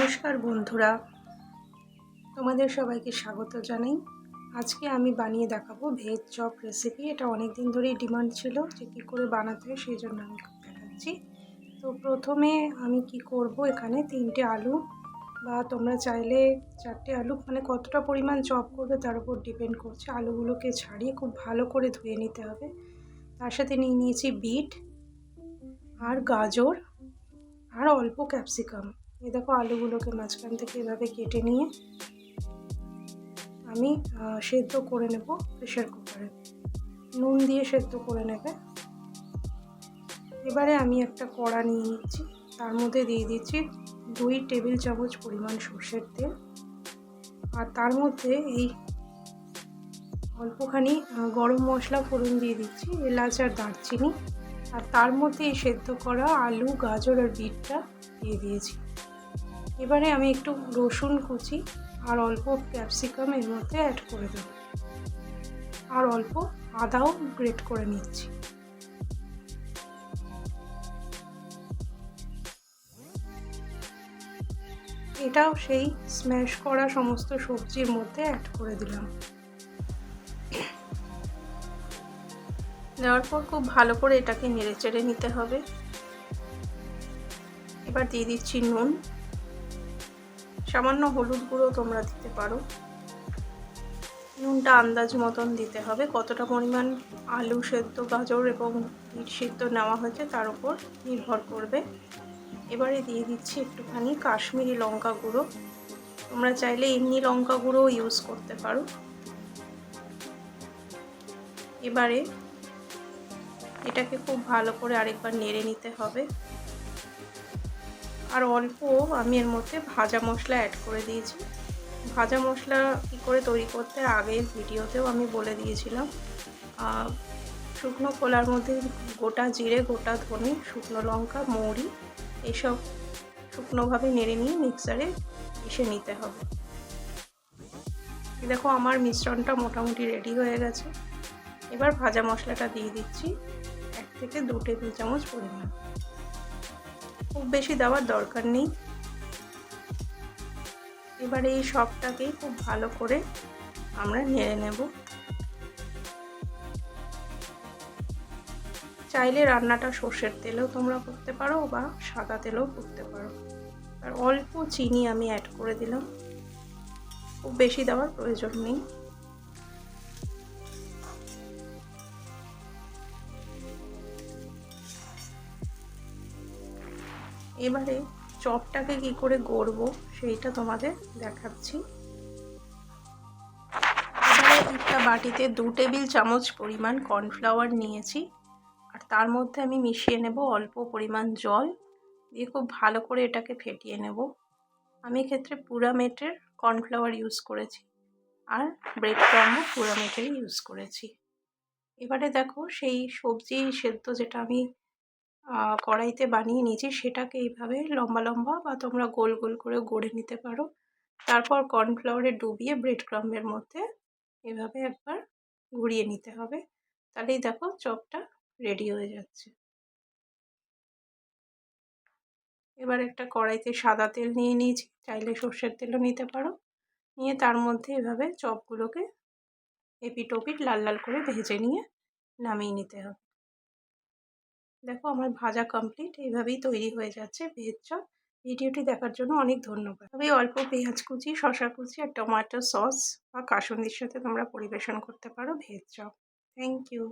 নমস্কার বন্ধুরা, তোমাদের সবাইকে স্বাগত জানাই। আজকে আমি বানিয়ে দেখাবো ভেজ চপ রেসিপি। এটা অনেক দিন ধরেই ডিমান্ড ছিল যে কী করে বানাতে হয়, সেই জন্য আমি দেখাচ্ছি। তো প্রথমে আমি কি করব, এখানে 3টে আলু বা তোমরা চাইলে 4টে আলু, মানে কতটা পরিমাণ চপ করবে তার উপর ডিপেন্ড করছে। আলুগুলোকে ছাড়িয়ে খুব ভালো করে ধুয়ে নিতে হবে। তার সাথে নিয়ে নিয়েছি বিট আর গাজর আর অল্প ক্যাপসিকাম। এই দেখো আলুগুলোকে মাঝখান থেকে এভাবে কেটে নিয়ে আমি সেদ্ধ করে নেব প্রেশার কুকারে। নুন দিয়ে সেদ্ধ করে নেবে। এবারে আমি একটা কড়া নিয়ে নিচ্ছি, তার মধ্যে দিয়ে দিচ্ছি 2 টেবিল চামচ পরিমাণ সর্ষের তেল। আর তার মধ্যে এই অল্পখানি গরম মশলা ফোড়ন দিয়ে দিচ্ছি, এলাচ আর দারচিনি। আর তার মধ্যে এই সেদ্ধ করা আলু, গাজর আর বিটটা দিয়ে দিয়েছি। এবারে আমি একটু রসুন কুচি আর অল্প ক্যাপসিকাম এর মধ্যে অ্যাড করে দেব, আর অল্প আদাও গ্রেট করে নিচ্ছি। এটাও সেই স্ম্যাশ করা সমস্ত সবজির মধ্যে অ্যাড করে দিলাম। দেওয়ার পর খুব ভালো করে এটাকে নেড়ে চেড়ে নিতে হবে। এবার দিয়ে দিচ্ছি নুন, সামান্য হলুদ গুঁড়ো তোমরা দিতে পারো। নুনটা আন্দাজ মতন দিতে হবে, কতটা পরিমাণ আলু সেদ্ধ, গাজর এবং বিট সেদ্ধ নেওয়া হয়েছে তার উপর নির্ভর করবে। এবারে দিয়ে দিচ্ছি একটুখানি কাশ্মীরি লঙ্কা গুঁড়ো, তোমরা চাইলে এমনি লঙ্কা গুঁড়ো ইউজ করতে পারো। এবারে এটাকে খুব ভালো করে আরেকবার নেড়ে নিতে হবে। আর অল্প আমি এর মধ্যে ভাজা মশলা অ্যাড করে দিয়েছি। ভাজা মশলা কী করে তৈরি করতে আগের ভিডিওতেও আমি বলে দিয়েছিলাম। শুকনো খোলার মধ্যে গোটা জিরে, গোটা ধনে, শুকনো লঙ্কা, মৌরি এসব শুকনোভাবে নেড়ে নিয়ে মিক্সারে পিষে নিতে হবে। দেখো আমার মিশ্রণটা মোটামুটি রেডি হয়ে গেছে। এবার ভাজা মশলাটা দিয়ে দিচ্ছি 1 থেকে 2 টেবিল চামচ পরিমাণ, খুব বেশি দেওয়ার দরকার নেই। এবার এই সবটাকেই খুব ভালো করে আমরা নেড়ে নেব। চাইলে রান্নাটা সর্ষের তেলেও তোমরা করতে পারো বা সাদা তেলেও করতে পারো। আর অল্প চিনি আমি অ্যাড করে দিলাম, খুব বেশি দেওয়ার প্রয়োজন নেই। এবারে চপটাকে কি করে গড়বো সেইটা তোমাদের দেখাচ্ছি। এবারে একটা বাটিতে 2 টেবিল চামচ পরিমাণ কর্নফ্লাওয়ার নিয়েছি, আর তার মধ্যে আমি মিশিয়ে নেব অল্প পরিমাণ জল দিয়ে খুব ভালো করে এটাকে ফেটিয়ে নেব। আমি এক্ষেত্রে পুরামেটের কর্নফ্লাওয়ার ইউজ করেছি, আর ব্রেড ক্রাম্বও পুরামেটেরই ইউজ করেছি। এবারে দেখো সেই সবজি সেদ্ধ যেটা আমি কড়াইতে বানিয়ে নিয়েছি সেটাকে এইভাবে লম্বা লম্বা বা তোমরা গোল গোল করে গড়ে নিতে পারো। তারপর কর্নফ্লাওয়ারে ডুবিয়ে ব্রেড ক্রাম্বের মধ্যে এভাবে একবার ঘুরিয়ে নিতে হবে, তাহলেই দেখো চপটা রেডি হয়ে যাচ্ছে। এবার একটা কড়াইতে সাদা তেল নিয়ে নিয়েছি, চাইলে সর্ষের তেলও নিতে পারো। নিয়ে তার মধ্যে এভাবে চপগুলোকে এপিট ওপিট লাল লাল করে ভেজে নিয়ে নামিয়ে নিতে হবে। দেখো আমার ভাজা কমপ্লিট, এইভাবেই তৈরি হয়ে যাচ্ছে ভেজ চপ। ভিডিওটি দেখার জন্য অনেক ধন্যবাদ। তবে অল্প পেঁয়াজ কুচি, শসা কুচি আর টমেটো সস বা কাসুন্দির সাথে তোমরা পরিবেশন করতে পারো ভেজ চপ। Thank you.